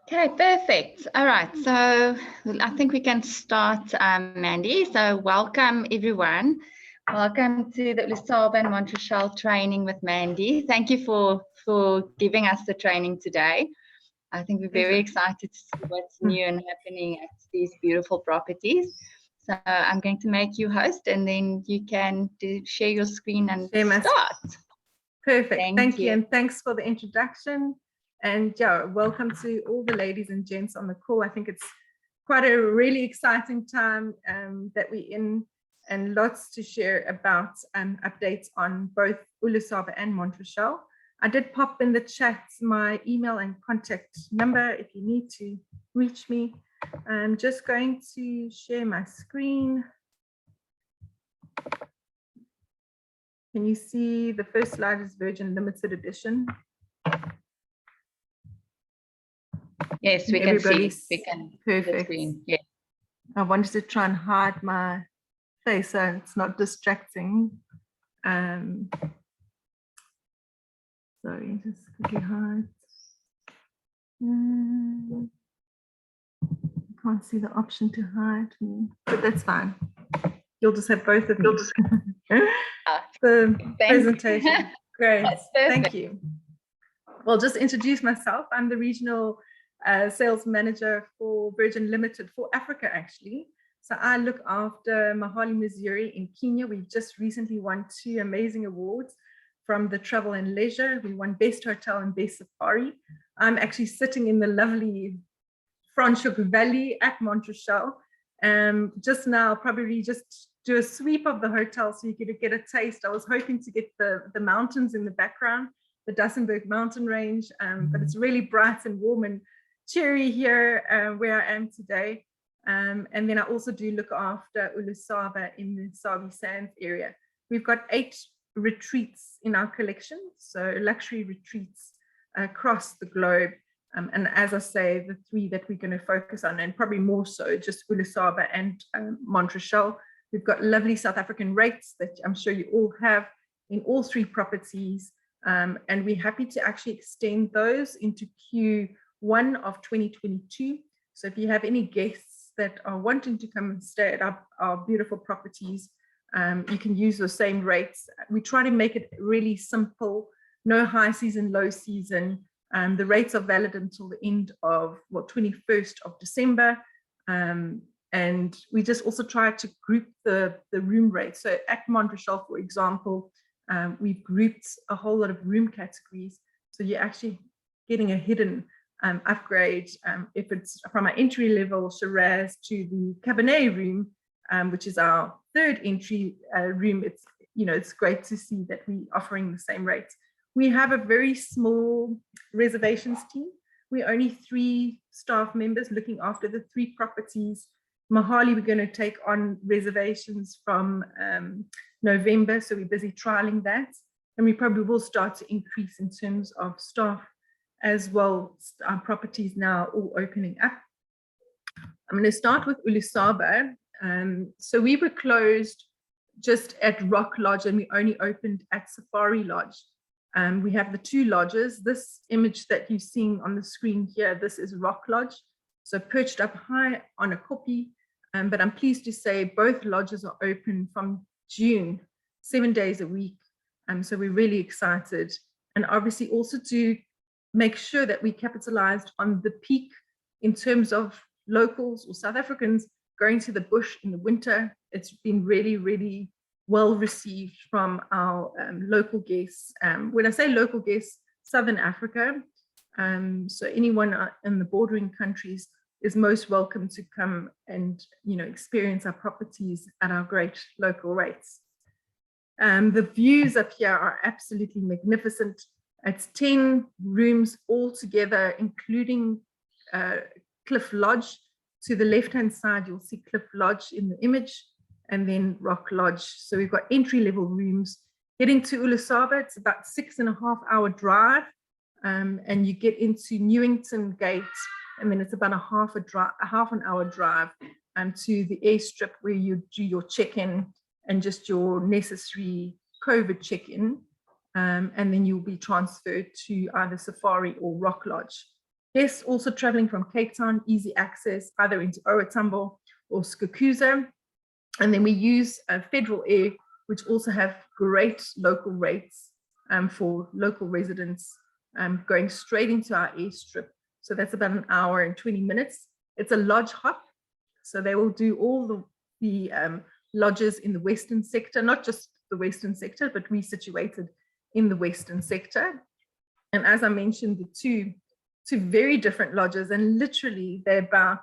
Okay, perfect. All right, so I think we can start, Mandy. So welcome, everyone. Welcome to the Ulusaba and Mont training with Mandy. Thank you for giving us the training today. I think we're very excited to see what's new and happening at these beautiful properties. So I'm going to make you host, and then you can share your screen and start. Perfect. Thank you. And thanks for the introduction. And yeah, welcome to all the ladies and gents on the call. I think it's quite a really exciting time that we're in, and lots to share about updates on both Ulusaba and Mont Rochelle. I did pop in the chat my email and contact number if you need to reach me. I'm just going to share my screen. Can you see the first slide is Virgin Limited Edition? Yes, we can see. We can. Perfect. Yeah. I wanted to try and hide my face so it's not distracting. Sorry, just quickly hide. I can't see the option to hide me, but that's fine. You'll just have both of me. The presentation. Great. Thank you. Well, just introduce myself. I'm the regional sales manager for Virgin Limited for Africa, actually. So I look after Mahali, Missouri in Kenya. We've just recently won 2 amazing awards from the Travel and Leisure. We won Best Hotel and Best Safari. I'm actually sitting in the lovely Franschhoek Valley at Mont Rochelle. Just now, probably just do a sweep of the hotel so you could get a taste. I was hoping to get the mountains in the background, the Dussenberg mountain range, but it's really bright and warm and cheery here where I am today. And then I also do look after Ulusaba in the Sabi Sands area. We've got 8 retreats in our collection, so luxury retreats across the globe. And as I say, the 3 that we're going to focus on, and probably more so, just Ulusaba and Mont Rochelle. We've got lovely South African rates that I'm sure you all have in all 3 properties. And we're happy to actually extend those into Q1 of 2022. So if you have any guests that are wanting to come and stay at our beautiful properties, you can use the same rates. We try to make it really simple, no high season, low season. The rates are valid until the end of, 21st of December. And we just also try to group the room rates. So at Mont Rochelle, for example, we've grouped a whole lot of room categories. So you're actually getting a hidden upgrade. If it's from our entry level Shiraz to the Cabernet room, which is our 3rd entry room, it's great to see that we're offering the same rates. We have a very small reservations team. We're only 3 staff members looking after the 3 properties. Mahali, we're going to take on reservations from November, so we're busy trialing that. And we probably will start to increase in terms of staff as well. Our properties now all opening up. I'm going to start with Ulusaba. So we were closed just at Rock Lodge, and we only opened at Safari Lodge. We have the 2 lodges. This image that you're seeing on the screen here, this is Rock Lodge. So perched up high on a koppie. But I'm pleased to say both lodges are open from June, 7 days a week. So we're really excited. And obviously also to make sure that we capitalized on the peak in terms of locals or South Africans going to the bush in the winter. It's been really, really well received from our local guests. When I say local guests, Southern Africa. So anyone in the bordering countries is most welcome to come and experience our properties at our great local rates. The views up here are absolutely magnificent. It's 10 rooms all together, including Cliff Lodge. To the left-hand side, you'll see Cliff Lodge in the image, and then Rock Lodge. So we've got entry-level rooms. Getting to Ulusaba, it's about 6.5-hour drive, and you get into Newington Gate, and then it's about a half an hour drive to the airstrip where you do your check-in and just your necessary COVID check-in, and then you'll be transferred to either Safari or Rock Lodge. Guests also traveling from Cape Town, easy access either into Owatambo or Skukuza. And then we use Federal Air, which also have great local rates for local residents going straight into our airstrip. So that's about an hour and 20 minutes. It's a lodge hop. So they will do all the lodges in the Western sector, not just the Western sector, but we situated in the Western sector. And as I mentioned, the two very different lodges, and literally they're about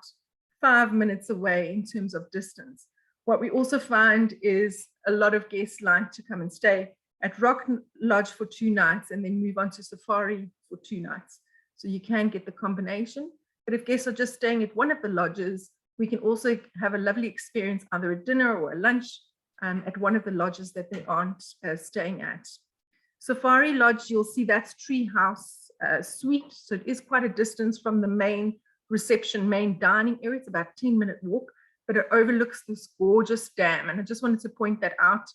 5 minutes away in terms of distance. What we also find is a lot of guests like to come and stay at Rock Lodge for 2 nights and then move on to Safari for 2 nights. So you can get the combination. But if guests are just staying at one of the lodges, we can also have a lovely experience, either a dinner or a lunch at one of the lodges that they aren't staying at. Safari Lodge, you'll see that's Treehouse Suite. So it is quite a distance from the main reception, main dining area. It's about a 10-minute walk, but it overlooks this gorgeous dam. And I just wanted to point that out.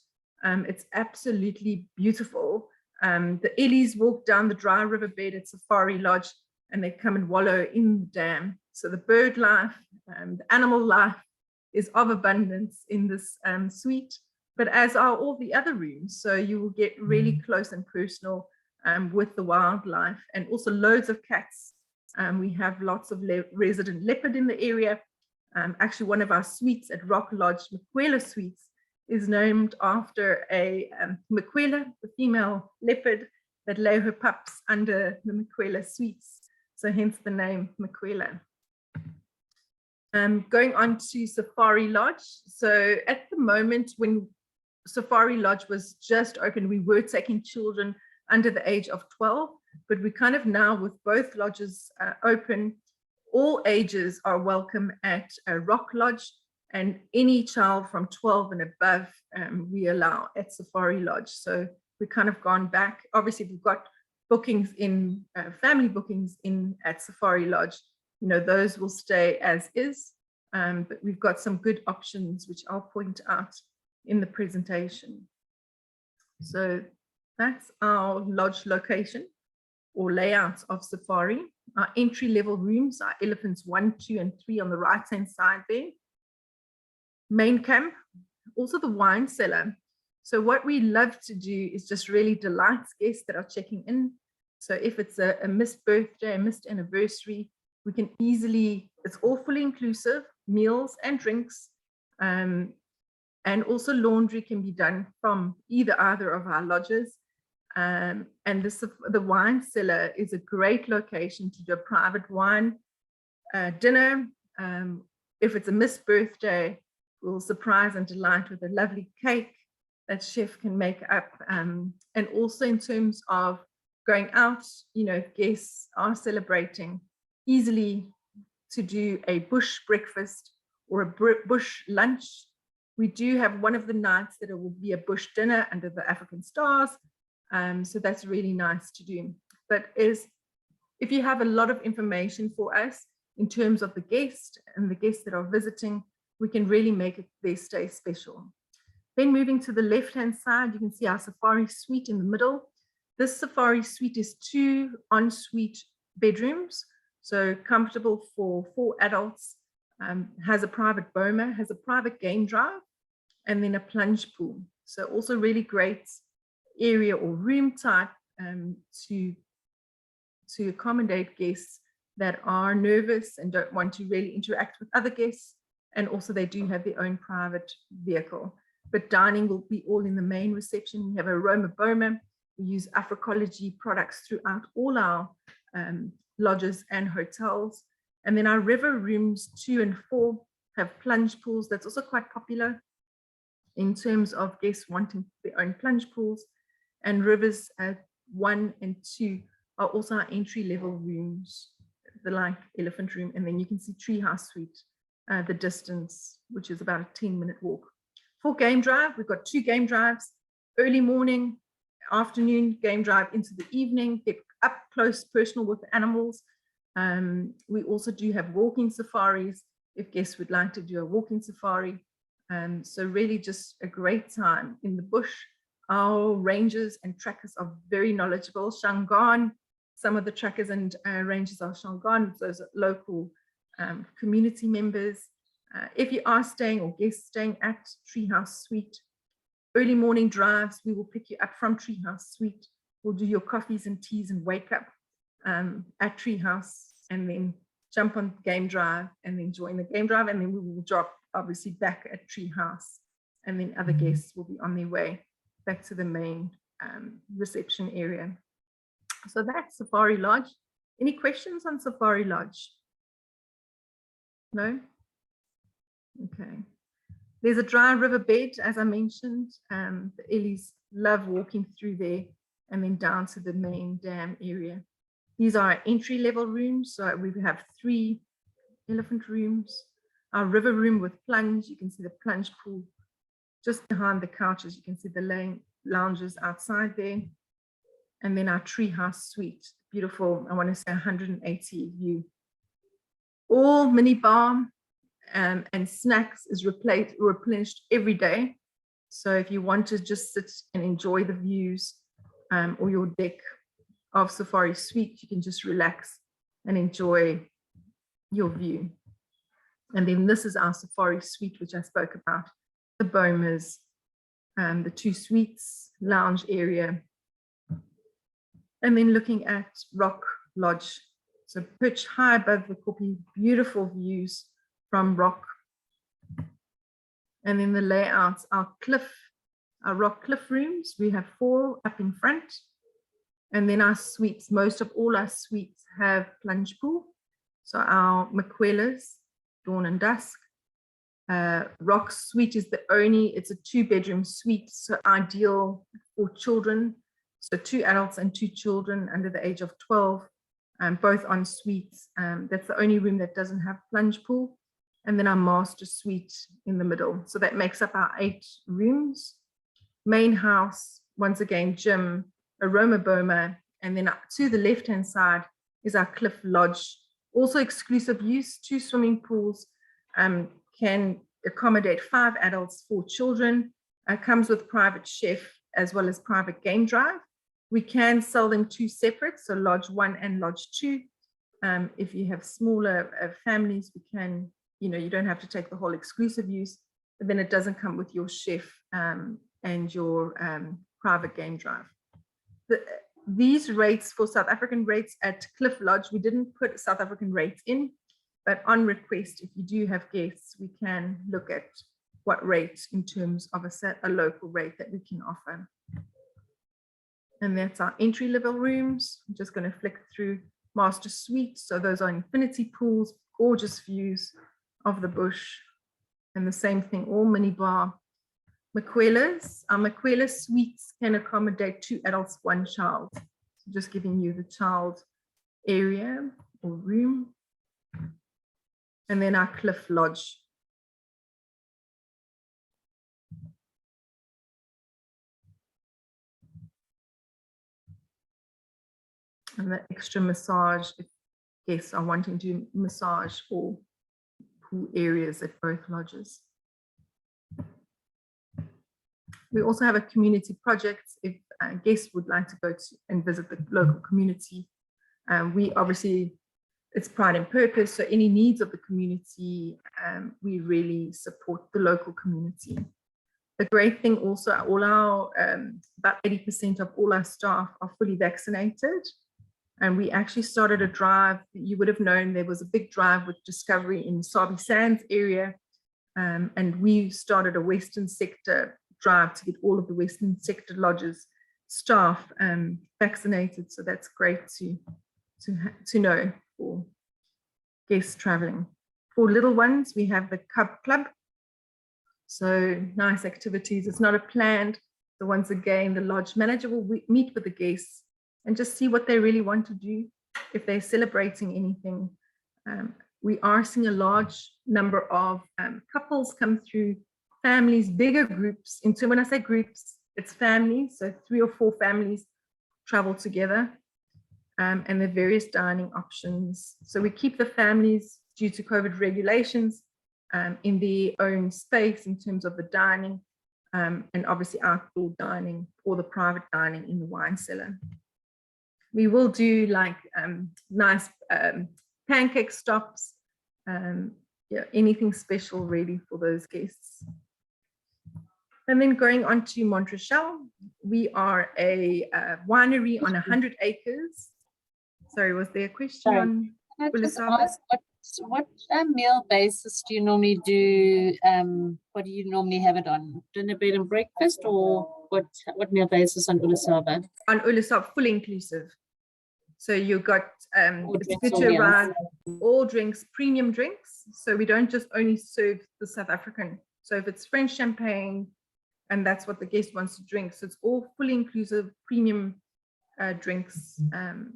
It's absolutely beautiful. The Ellies walk down the dry riverbed at Safari Lodge and they come and wallow in the dam. So the bird life, the animal life is of abundance in this suite, but as are all the other rooms. So you will get really close and personal with the wildlife, and also loads of cats. We have lots of resident leopard in the area. Actually, one of our suites at Rock Lodge, Makwela Suites, is named after a Makwela, the female leopard that lay her pups under the Makwela Suites. So hence the name Makwela. Going on to Safari Lodge. So at the moment when Safari Lodge was just open, we were taking children under the age of 12, but we kind of now, with both lodges open, all ages are welcome at Rock Lodge, and any child from 12 and above we allow at Safari Lodge. So we've kind of gone back. Obviously, we've got bookings in, family bookings in at Safari Lodge. You know, those will stay as is, but we've got some good options, which I'll point out in the presentation. So that's our lodge location or layout of Safari. Our entry level rooms are elephants 1, 2, and 3 on the right hand side there. Main camp, also the wine cellar. So what we love to do is just really delight guests that are checking in. So if it's a missed birthday, a missed anniversary, we can easily, it's all fully inclusive, meals and drinks. And also laundry can be done from either of our lodges. And the wine cellar is a great location to do a private wine dinner. If it's a missed birthday, we'll surprise and delight with a lovely cake that chef can make up. And also in terms of going out, you know, guests are celebrating, easily to do a bush breakfast or a bush lunch. We do have one of the nights that it will be a bush dinner under the African stars. So that's really nice to do. But if you have a lot of information for us in terms of the guest and the guests that are visiting, we can really make their stay special. Then moving to the left-hand side, you can see our Safari Suite in the middle. This Safari Suite is 2 ensuite bedrooms, so comfortable for 4 adults, has a private boma, has a private game drive, and then a plunge pool. So also really great area or room type to accommodate guests that are nervous and don't want to really interact with other guests. And also they do have their own private vehicle. But dining will be all in the main reception. We have aroma boma. We use Africology products throughout all our lodges and hotels. And then our river rooms 2 and 4 have plunge pools. That's also quite popular in terms of guests wanting their own plunge pools. And rivers 1 and 2 are also our entry level rooms, the like elephant room. And then you can see Treehouse Suite, the distance, which is about a 10-minute walk. For game drive, we've got 2 game drives, early morning, afternoon game drive into the evening, get up close, personal with the animals. We also do have walking safaris if guests would like to do a walking safari. So really just a great time in the bush. Our rangers and trackers are very knowledgeable. Shangan some of the trackers and rangers are Shangaan, those are local community members. If you are staying or guests staying at Treehouse Suite, early morning drives, we will pick you up from Treehouse Suite. We'll do your coffees and teas and wake up at Treehouse, and then jump on game drive and then join the game drive, and then we will drop obviously back at Treehouse, and then other guests will be on their way back to the main reception area. So that's Safari Lodge. Any questions on Safari Lodge? No? Okay. There's a dry riverbed, as I mentioned. The Ellies love walking through there and then down to the main dam area. These are our entry-level rooms. So we have 3 elephant rooms. Our river room with plunge, you can see the plunge pool just behind the couches. You can see the lounges outside there. And then our Treehouse Suite, beautiful, I want to say 180 view. All mini bar and snacks is replenished every day. So if you want to just sit and enjoy the views or your deck of Safari Suite, you can just relax and enjoy your view. And then this is our Safari Suite, which I spoke about, the bomas, the 2 suites, lounge area, and then looking at Rock Lodge. So perched high above the Kopi, beautiful views from Rock. And then the layouts, our Rock Cliff rooms, we have 4 up in front. And then our suites, most of all our suites have plunge pool. So our Maquelas, Dawn and Dusk. Rock Suite is the only, it's a 2-bedroom suite, so ideal for children. So 2 adults and 2 children under the age of 12, both en suites. That's the only room that doesn't have plunge pool. And then our master suite in the middle. So that makes up our 8 rooms. Main house, once again, gym, Aroma Boma, and then to the left-hand side is our Cliff Lodge. Also exclusive use, 2 swimming pools, can accommodate 5 adults, 4 children, comes with private chef as well as private game drive. We can sell them 2 separate, so Lodge 1 and Lodge 2. If you have smaller families, we can, you don't have to take the whole exclusive use, but then it doesn't come with your chef and your private game drive. These rates for South African rates at Cliff Lodge, we didn't put South African rates in, but on request, if you do have guests, we can look at what rate in terms of a local rate that we can offer. And that's our entry level rooms. I'm just going to flick through master suite. So those are infinity pools, gorgeous views of the bush. And the same thing, all mini bar. Maquelas, our Maquela suites can accommodate 2 adults, 1 child. So just giving you the child area or room. And then our Cliff Lodge. And the extra massage if guests are wanting to massage or pool areas at both lodges. We also have a community project if guests would like to go to and visit the local community. We obviously, it's pride and purpose, so any needs of the community, we really support the local community. The great thing also, all our, about 80% of all our staff are fully vaccinated. And we actually started a drive. You would have known there was a big drive with Discovery in Sabi Sands area. And we started a Western sector drive to get all of the Western sector lodges staff vaccinated. So that's great to know for guests traveling. For little ones, we have the Cub Club. So nice activities. It's not a planned. So once again, the lodge manager will meet with the guests and just see what they really want to do. If they're celebrating anything, we are seeing a large number of couples come through, families, bigger groups. And so when I say groups, it's families. So 3 or 4 families travel together, and there are various dining options. So we keep the families, due to COVID regulations, in their own space in terms of the dining, and obviously outdoor dining or the private dining in the wine cellar. We will do like nice pancake stops, yeah, anything special really for those guests. And then going on to Mont Rochelle, we are a winery on 100 acres. Sorry, was there a question on Ulusaba? What meal basis do you normally do? What do you normally have it on? Dinner, bed, and breakfast, or what meal basis on Ulusaba? On Ulusaba, full inclusive. So you've got it's good to arrive, all drinks, premium drinks. So we don't just only serve the South African. So if it's French champagne, and that's what the guest wants to drink, so it's all fully inclusive, premium drinks.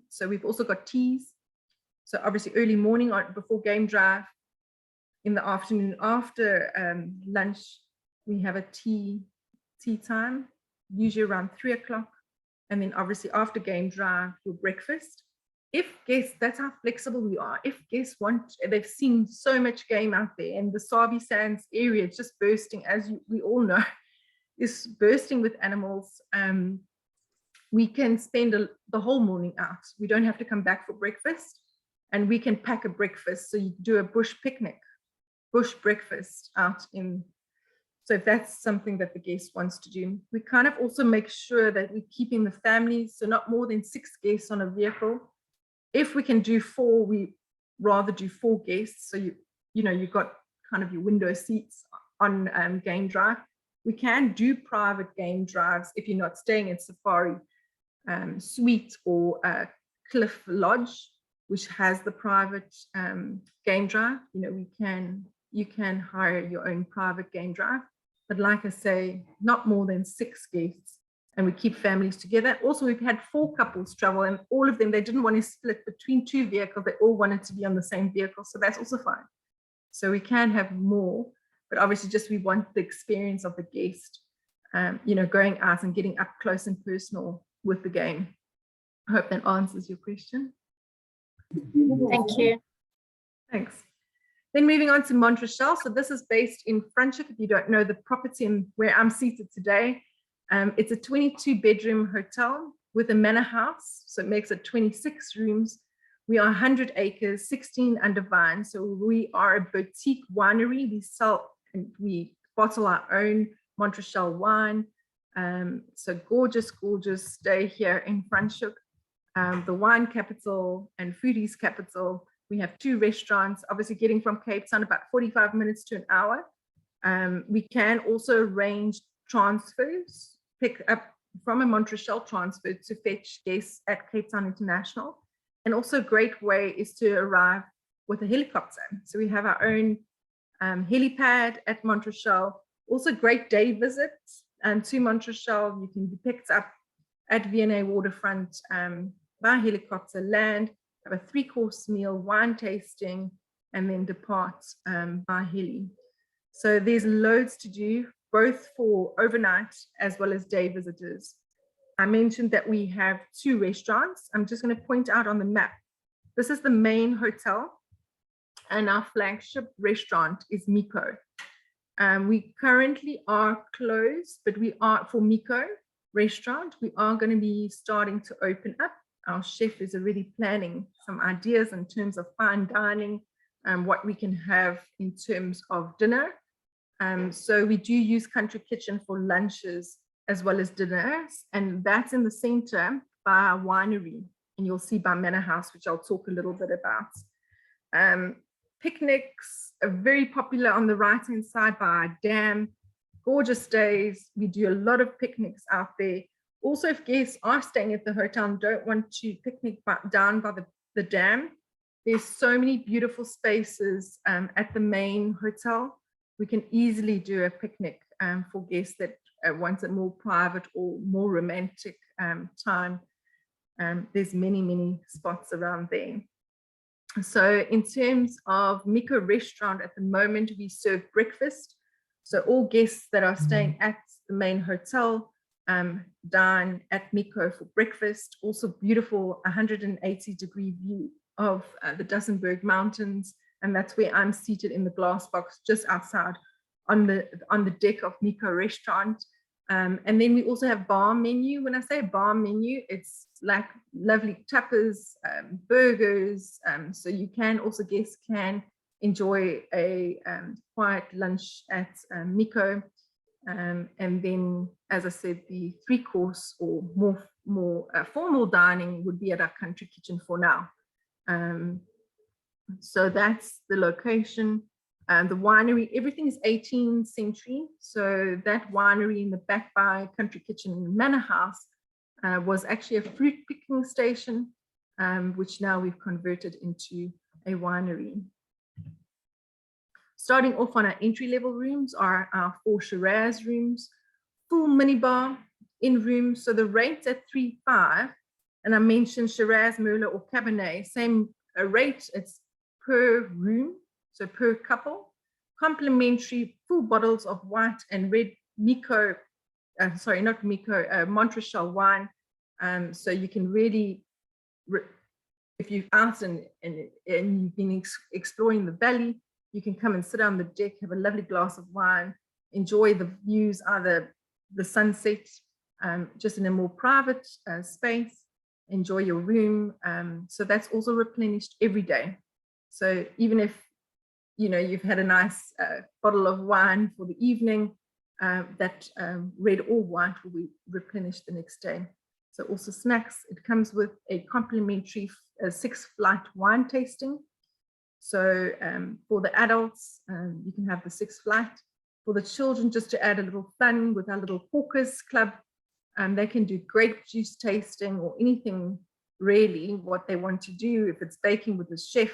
So we've also got teas. So obviously early morning or before game drive, in the afternoon after lunch, we have a tea time, usually around 3 o'clock. And then obviously after game drive, your breakfast. If guests, that's how flexible we are. If guests want, they've seen so much game out there, and the Sabi Sands area is just bursting, as we all know, is bursting with animals. We can spend the whole morning out. We don't have to come back for breakfast, and we can pack a breakfast. So you do a bush picnic, bush breakfast out in. So if that's something that the guest wants to do, we kind of also make sure that we're keeping the families, so not more than 6 guests on a vehicle. If we can do 4, we rather do 4 guests. So you know, you've got kind of your window seats on game drive. We can do private game drives if you're not staying at Safari Suite or Cliff Lodge, which has the private game drive. You know, you can hire your own private game drive. But like I say, not more than 6 guests, and we keep families together. Also, we've had 4 couples travel, and all of them, they didn't want to split between 2 vehicles. They all wanted to be on the same vehicle, so that's also fine. So we can have more, but obviously just we want the experience of the guest, you know, going out and getting up close and personal with the game. I hope that answers your question. Thank you. Thanks. Then moving on to Mont Rochelle. So this is based in Franschhoek. If you don't know the property and where I'm seated today, it's a 22-bedroom hotel with a manor house. So it makes it 26 rooms. We are 100 acres, 16 under vine. So we are a boutique winery. We sell and we bottle our own Mont Rochelle wine. So gorgeous, gorgeous day here in Franschhoek, the wine capital and foodies capital. We have 2 restaurants, obviously getting from Cape Town about 45 minutes to an hour. We can also arrange transfers, pick up from a Mont Rochelle transfer to fetch guests at Cape Town International. And also a great way is to arrive with a helicopter. So we have our own helipad at Mont Rochelle. Also great day visits to Mont Rochelle. You can be picked up at V&A Waterfront by helicopter, land, have a 3-course meal, wine tasting, and then depart by heli. So there's loads to do, both for overnight as well as day visitors. I mentioned that we have 2 restaurants. I'm just going to point out on the map. This is the main hotel, and our flagship restaurant is Miko. We currently are closed, but we are, for Miko restaurant, we are going to be starting to open up. Our chef is already planning some ideas in terms of fine dining and what we can have in terms of dinner. So we do use Country Kitchen for lunches as well as dinners, and that's in the center by our winery, and you'll see by Manor House, which I'll talk a little bit about. Picnics are very popular on the right-hand side by our dam. Gorgeous days. We do a lot of picnics out there. Also, if guests are staying at the hotel and don't want to picnic down by the dam, there's so many beautiful spaces at the main hotel. We can easily do a picnic for guests that want a more private or more romantic time. There's many, many spots around there. So in terms of Miko restaurant, at the moment, we serve breakfast. So all guests that are staying at the main hotel dine at Miko for breakfast. Also beautiful 180-degree view of the Dussenberg Mountains, and that's where I'm seated in the glass box just outside on the deck of Miko restaurant. And then we also have bar menu. When I say bar menu, it's like lovely tapas, burgers. So you can also, guests can enjoy a quiet lunch at Miko. And then, as I said, the 3-course or more formal dining would be at our country kitchen for now. So that's the location. The winery, everything is 18th century. So that winery in the back by Country Kitchen Manor House was actually a fruit picking station, which now we've converted into a winery. Starting off on our entry-level rooms are our 4 Shiraz rooms, full minibar in rooms. So the rate's at 3.5, and I mentioned Shiraz, Merlot, or Cabernet, same rate. It's per room, so per couple. Complimentary full bottles of white and red Miko, sorry, not Miko, Mont Rochelle wine. So you can really, if you've out and you've been exploring the valley, you can come and sit on the deck, have a lovely glass of wine, enjoy the views, either the sunset, just in a more private space, enjoy your room. So that's also replenished every day. So even if you've had a nice bottle of wine for the evening, that red or white will be replenished the next day. So also snacks. It comes with a complimentary 6-flight wine tasting. So for the adults, you can have the 6th flight. For the children, just to add a little fun with our little Hawkers Club, they can do grape juice tasting or anything really what they want to do. If it's baking with the chef,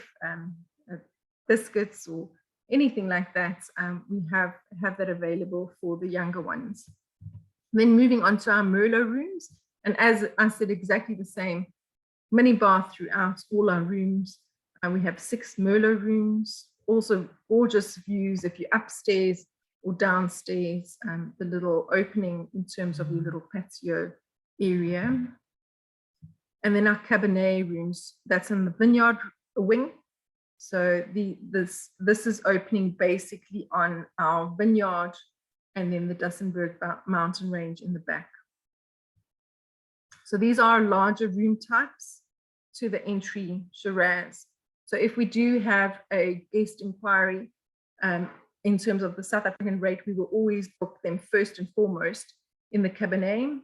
biscuits or anything like that, we have that available for the younger ones. Then moving on to our Merlot rooms. And as I said, exactly the same mini bar throughout all our rooms. We have 6 Merlot rooms, also gorgeous views if you're upstairs or downstairs, the little opening in terms of your little patio area. And then our Cabernet rooms, that's in the vineyard wing. So this is opening basically on our vineyard and then the Dussenberg mountain range in the back. So these are larger room types to the entry Shiraz. So if we do have a guest inquiry in terms of the South African rate, we will always book them first and foremost in the Cabernet.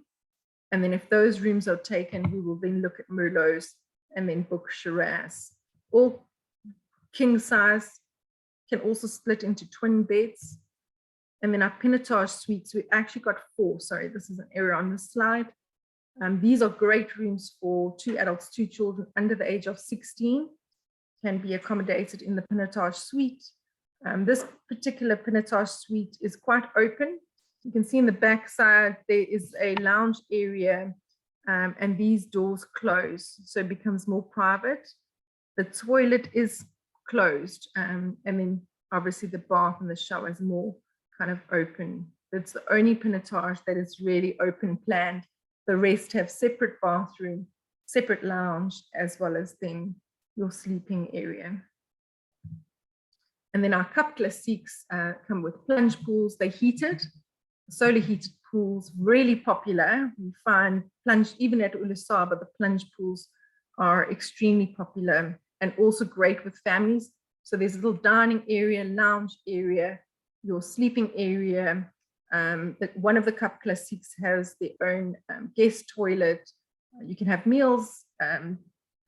And then if those rooms are taken, we will then look at Merlots and then book Shiraz. All king size, can also split into twin beds. And then our Pinotage suites, we actually got 4. Sorry, this is an error on the slide. These are great rooms for 2 adults, 2 children under the age of 16. Can be accommodated in the Pinotage suite. This particular Pinotage suite is quite open. You can see in the back side, there is a lounge area and these doors close, so it becomes more private. The toilet is closed and then obviously the bath and the shower is more kind of open. It's the only Pinotage that is really open planned. The rest have separate bathroom, separate lounge, as well as then your sleeping area. And then our Cup Classiques come with plunge pools. They're heated, solar heated pools, really popular. We find plunge, even at Ulusaba, the plunge pools are extremely popular and also great with families. So there's a little dining area, lounge area, your sleeping area. One of the Cup Classiques has their own guest toilet. You can have meals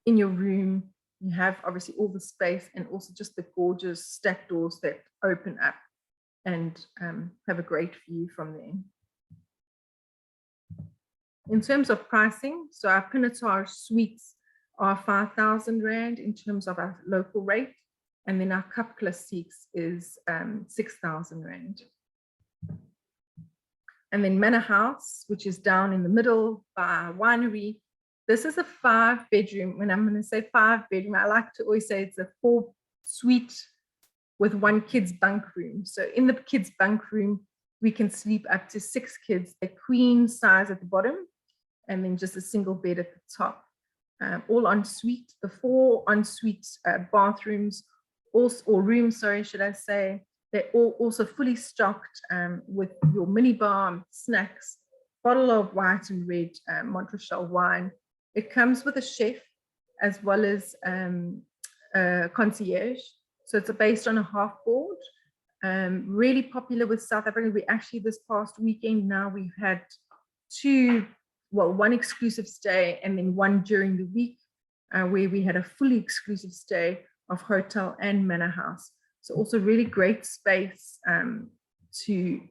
in your room. You have obviously all the space and also just the gorgeous stack doors that open up and have a great view from there. In terms of pricing, so our Pinotage suites are 5,000 Rand in terms of our local rate, and then our Cup Classiques is 6,000 Rand. And then Manor House, which is down in the middle by our winery. This is a 5-bedroom. When I'm going to say 5-bedroom, I like to always say it's a 4-suite with 1 kid's bunk room. So in the kids' bunk room, we can sleep up to 6 kids, a queen size at the bottom, and then just a single bed at the top. All en suite. The 4 en suite bathrooms, or rooms, sorry, should I say, They're all also fully stocked with your minibar, snacks, bottle of white and red Mont Rochelle wine. It comes with a chef as well as a concierge. So it's based on a half board. Really popular with South Africa. We actually, this past weekend now, we've had one exclusive stay and then one during the week where we had a fully exclusive stay of hotel and manor house. So also really great space to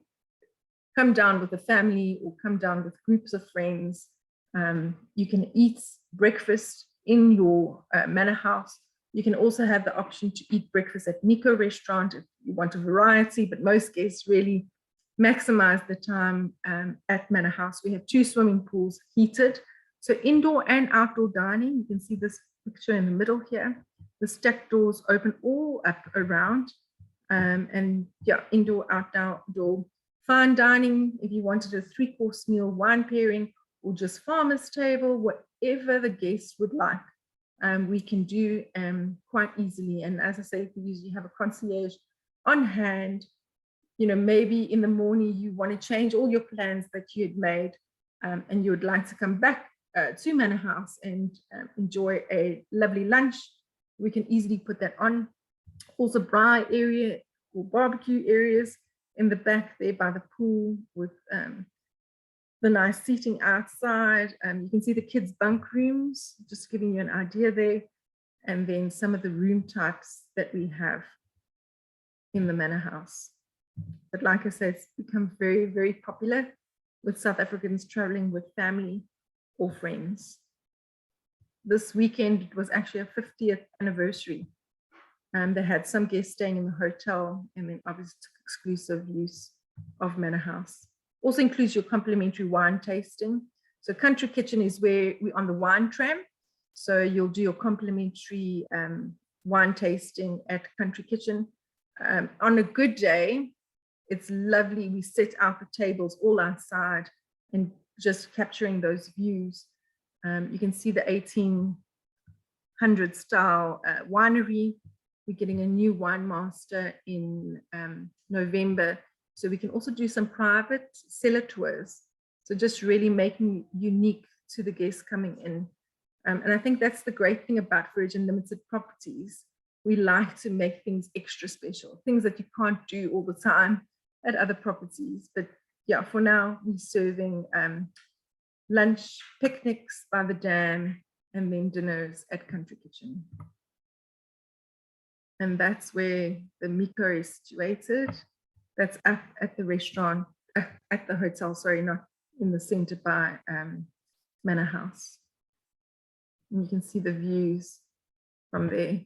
come down with the family or come down with groups of friends. You can eat breakfast in your manor house. You can also have the option to eat breakfast at Nico restaurant if you want a variety, but most guests really maximize the time at manor house. We have 2 swimming pools, heated. So indoor and outdoor dining. You can see this picture in the middle here. The stacked doors open all up around. And yeah, indoor, outdoor. Fine dining, if you wanted a 3-course meal, wine pairing, or just farmer's table, whatever the guests would like, we can do quite easily. And as I say, we usually have a concierge on hand. You know, maybe in the morning you want to change all your plans that you had made, and you would like to come back to Manor House and enjoy a lovely lunch. We can easily put that on. Also, braai area or barbecue areas in the back there by the pool with the nice seating outside. You can see the kids' bunk rooms, just giving you an idea there. And then some of the room types that we have in the Manor House. But like I said, it's become very, very popular with South Africans traveling with family or friends. This weekend, it was actually a 50th anniversary. They had some guests staying in the hotel and then obviously took exclusive use of Manor House. Also includes your complimentary wine tasting. So Country Kitchen is where we're on the wine tram. So you'll do your complimentary wine tasting at Country Kitchen. On a good day, it's lovely. We set out the tables all outside and just capturing those views. You can see the 1800 style winery. We're getting a new wine master in November. So we can also do some private cellar tours. So just really making unique to the guests coming in. And I think that's the great thing about Virgin Limited properties. We like to make things extra special, things that you can't do all the time at other properties. But yeah, for now, we're serving lunch, picnics by the dam, and then dinners at Country Kitchen. And that's where the Miko is situated. That's up at the restaurant, at the hotel, sorry, not in the center by Manor House. And you can see the views from there.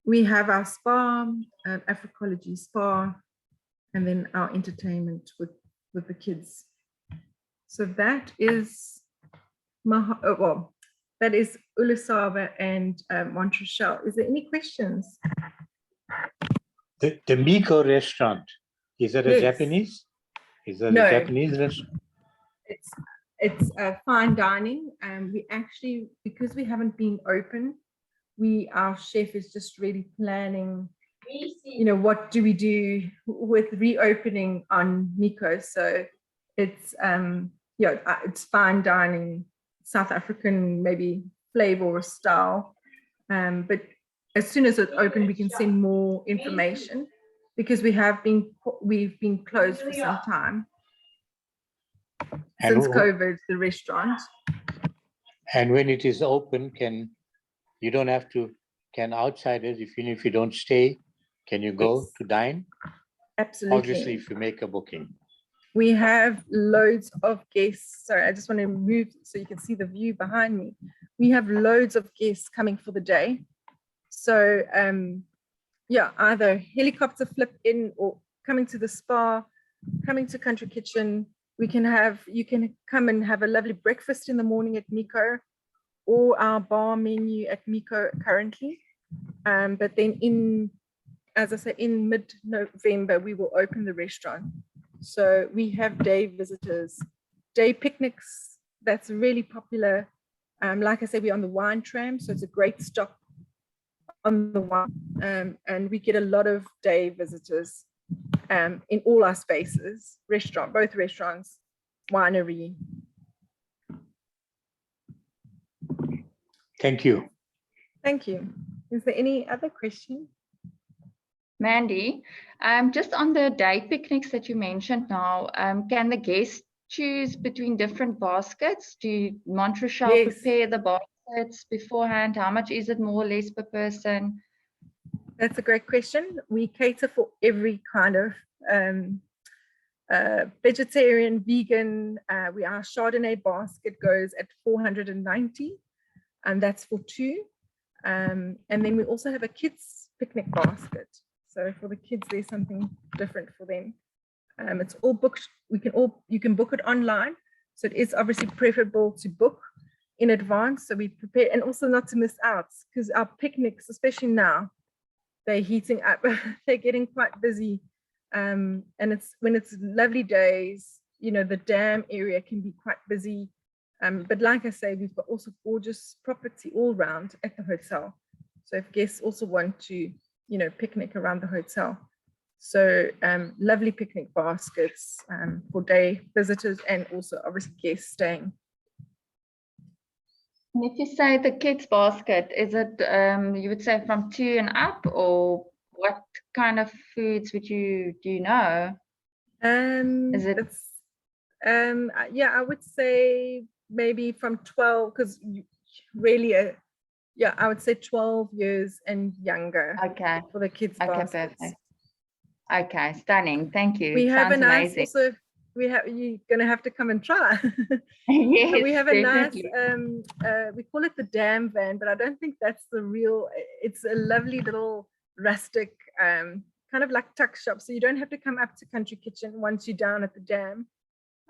We have our spa, Africology spa, and then our entertainment with the kids. So that is that is Ulusaba and Mont Rochelle. Is there any questions? The Miko restaurant, is that a Japanese? Is that a Japanese restaurant? It's fine dining. We actually, because we haven't been open, our chef is just really planning, you know, what do we do with reopening on Miko. So it's it's fine dining, South African maybe flavor or style, but as soon as it's open, we can send more information because we've been closed for some time since COVID, the restaurant. And when it is open, can outsiders, even if you don't stay, can you go to dine? Absolutely. Obviously, if you make a booking. We have loads of guests. Sorry, I just want to move so you can see the view behind me. We have loads of guests coming for the day. So either helicopter flip in or coming to the spa, coming to Country Kitchen. You can come and have a lovely breakfast in the morning at Miko or our bar menu at Miko currently. But then as I say, in mid-November, we will open the restaurant. So we have day visitors, day picnics. That's really popular. Like I said, we're on the wine tram, so it's a great stop on the one, and we get a lot of day visitors in all our spaces, both restaurants, winery. Thank you. Thank you. Is there any other question? Mandy, just on the day picnics that you mentioned now, can the guests choose between different baskets? Do Mont Rochelle prepare the baskets beforehand? How much is it more or less per person? That's a great question. We cater for every kind of vegetarian, vegan. Our Chardonnay basket goes at 490, and that's for two. And then we also have a kids picnic basket. So for the kids, there's something different for them. It's all booked. You can book it online. So it is obviously preferable to book in advance. So we prepare, and also not to miss out, because our picnics, especially now, they're heating up. They're getting quite busy. And when it's lovely days, the dam area can be quite busy. But like I say, we've got also gorgeous property all around at the hotel. So if guests also want to, picnic around the hotel. So lovely picnic baskets for day visitors and also obviously guests staying. And if you say the kids basket, is it, you would say from 2 and up, or what kind of foods do you know? Is it? Yeah, I would say maybe from 12, because really, I would say 12 years and younger. Okay. For the kids baskets. Okay, perfect. Okay, stunning. Thank you. We have Sounds a nice amazing. also. You're gonna have to come and try. Yes, we have a definitely. nice. We call it the dam van, but I don't think that's the real. It's a lovely little rustic, kind of like tuck shop. So you don't have to come up to Country Kitchen once you're down at the dam.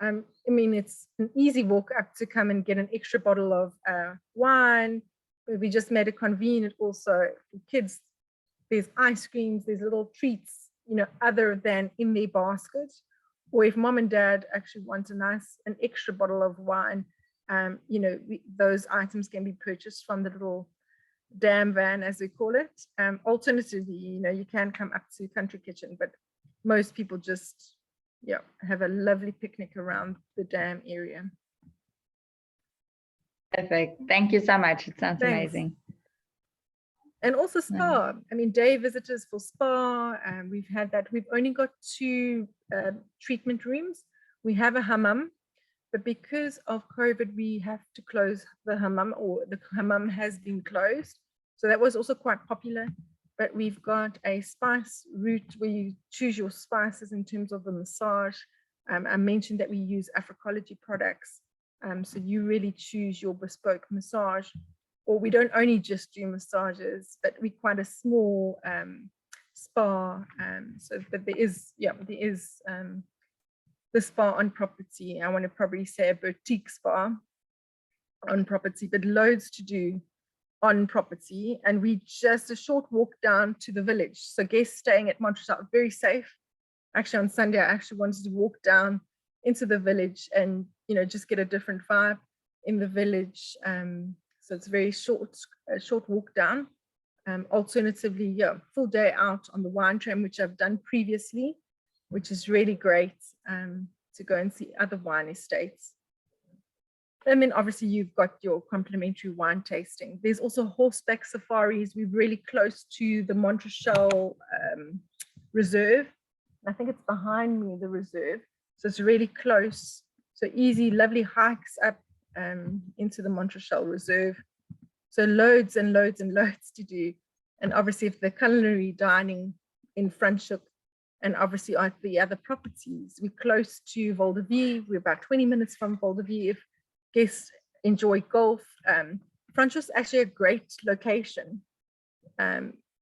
I mean, it's an easy walk up to come and get an extra bottle of wine. We just made it convenient also for kids. There's ice creams, there's little treats, other than in their basket. Or if mom and dad actually want an extra bottle of wine, those items can be purchased from the little dam van, as we call it. Alternatively, you can come up to Country Kitchen, but most people just, have a lovely picnic around the dam area. Perfect. Thank you so much. It sounds amazing. And also spa. I mean, day visitors for spa. We've had that. We've only got 2 treatment rooms. We have a hammam, but because of COVID, we have to close the hammam, or the hammam has been closed. So that was also quite popular. But we've got a spice route where you choose your spices in terms of the massage. I mentioned that we use Africology products. So you really choose your bespoke massage. Or we don't only just do massages, but we're quite a small spa. But there is the spa on property. I want to probably say a boutique spa on property, but loads to do on property. And we just a short walk down to the village. So guests staying at Mont Rochelle, very safe. Actually, on Sunday, I actually wanted to walk down into the village and, just get a different vibe in the village. So it's very short walk down. Alternatively, full day out on the wine train, which I've done previously, which is really great to go and see other wine estates. And then obviously you've got your complimentary wine tasting. There's also horseback safaris. We're really close to the Mont Rochelle Reserve. I think it's behind me, the reserve. So it's really close. So easy, lovely hikes up into the Mont Rochelle Reserve. So loads and loads and loads to do. And obviously if the culinary dining in Franschhoek, and obviously at the other properties, we're close to Val de Vie. We're about 20 minutes from Val de Vie. If guests enjoy golf, Franschhoek is actually a great location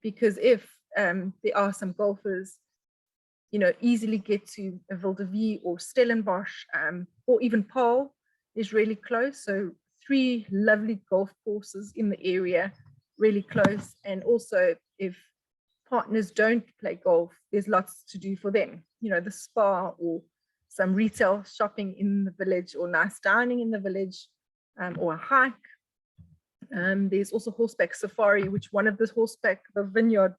because if there are some golfers, easily get to Val de Vie or Stellenbosch, or even Paul is really close. So 3 lovely golf courses in the area, really close. And also if partners don't play golf, there's lots to do for them. The spa or some retail shopping in the village, or nice dining in the village, or a hike. There's also horseback safari, which the vineyard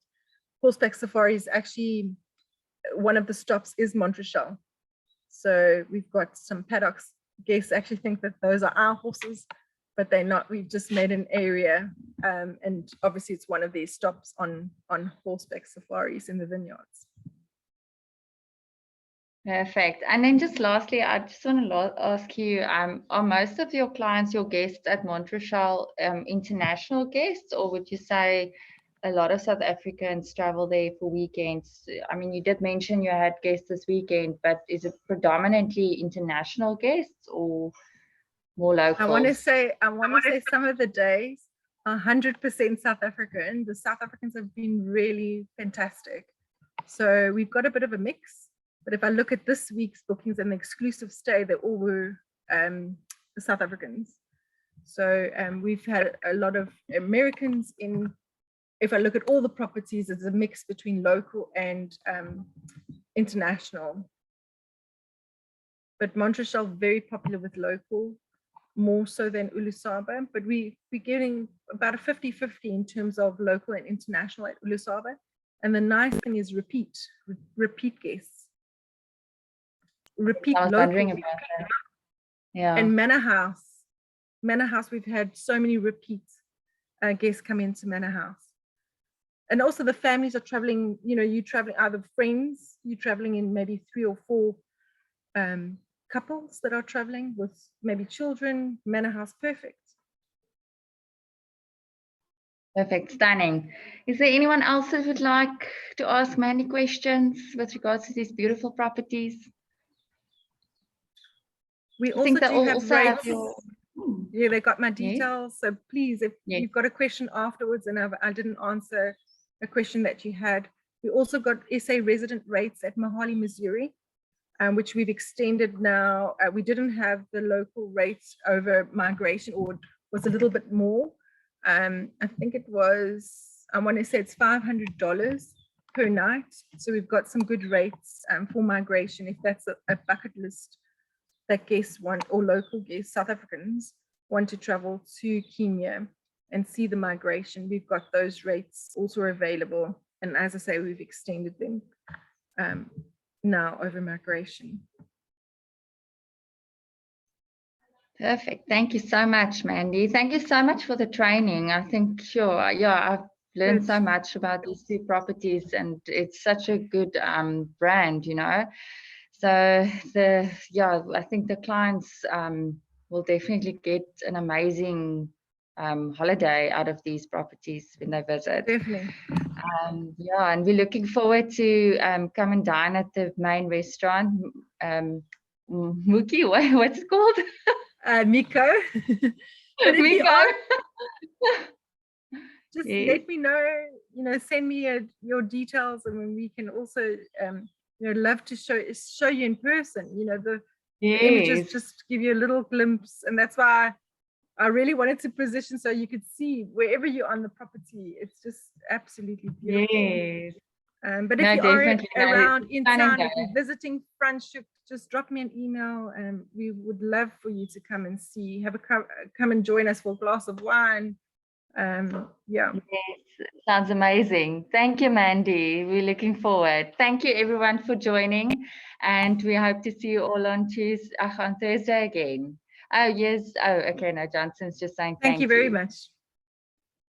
horseback safari is actually one of the stops is Mont Rochelle. So we've got some paddocks. Guests actually think that those are our horses, but they're not. We've just made an area, and obviously it's one of these stops on horseback safaris in the vineyards. Perfect. And then just lastly, I just want to ask you, are most of your clients, your guests at Mont Rochelle, international guests, or would you say a lot of South Africans travel there for weekends? I mean, you did mention you had guests this weekend, but is it predominantly international guests or more local? I want to say some of the days, 100% South African. The South Africans have been really fantastic. So we've got a bit of a mix. But if I look at this week's bookings and the exclusive stay, they all were the South Africans. So we've had a lot of Americans in. If I look at all the properties, it's a mix between local and international. But Mont Rochelle, very popular with local, more so than Ulusaba. But we're getting about a 50-50 in terms of local and international at Ulusaba. And the nice thing is repeat guests. Repeat I was wondering about that. Yeah. And Manor House, we've had so many repeat guests come into Manor House. And also the families are traveling, you're traveling either friends, you're traveling in maybe 3 or 4 couples that are traveling with maybe children. Manor House, perfect. Perfect, stunning. Is there anyone else that would like to ask Mandy questions with regards to these beautiful properties? We also do have rates. Yeah, they got my details. So please, if you've got a question afterwards and I didn't answer a question that you had, we also got SA resident rates at Mahali, Missouri, which we've extended now. We didn't have the local rates over migration, or was a little bit more. I think it was, I want to say it's $500 per night. So we've got some good rates for migration, if that's a bucket list that guests want, or local guests, South Africans, want to travel to Kenya and see the migration. We've got those rates also available. And as I say, we've extended them now over migration. Perfect. Thank you so much, Mandy. Thank you so much for the training. I think, sure, yeah, I've learned so much about these 2 properties, and it's such a good brand, So I think the clients will definitely get an amazing holiday out of these properties when they visit. Definitely. And we're looking forward to come and dine at the main restaurant. Mookie, what's it called? Miko. But Miko. Just let me know, send me your details, and we can also love to show you in person. The images just give you a little glimpse, and that's why I really wanted to position so you could see wherever you're on the property. It's just absolutely beautiful. Yes. But if you are around in town, if you're visiting Franschhoek, just drop me an email, and we would love for you to come and see. Come and join us for a glass of wine. Yes, sounds amazing. Thank you, Mandy. We're looking forward. Thank you, everyone, for joining, and we hope to see you all on Thursday again. Oh yes. Oh, okay. No, Johnson's just saying thank you very much.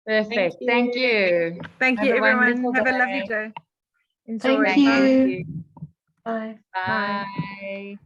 Perfect. Thank you. Thank you, everyone. Have a lovely day. Enjoy. Thank you. Bye. Bye.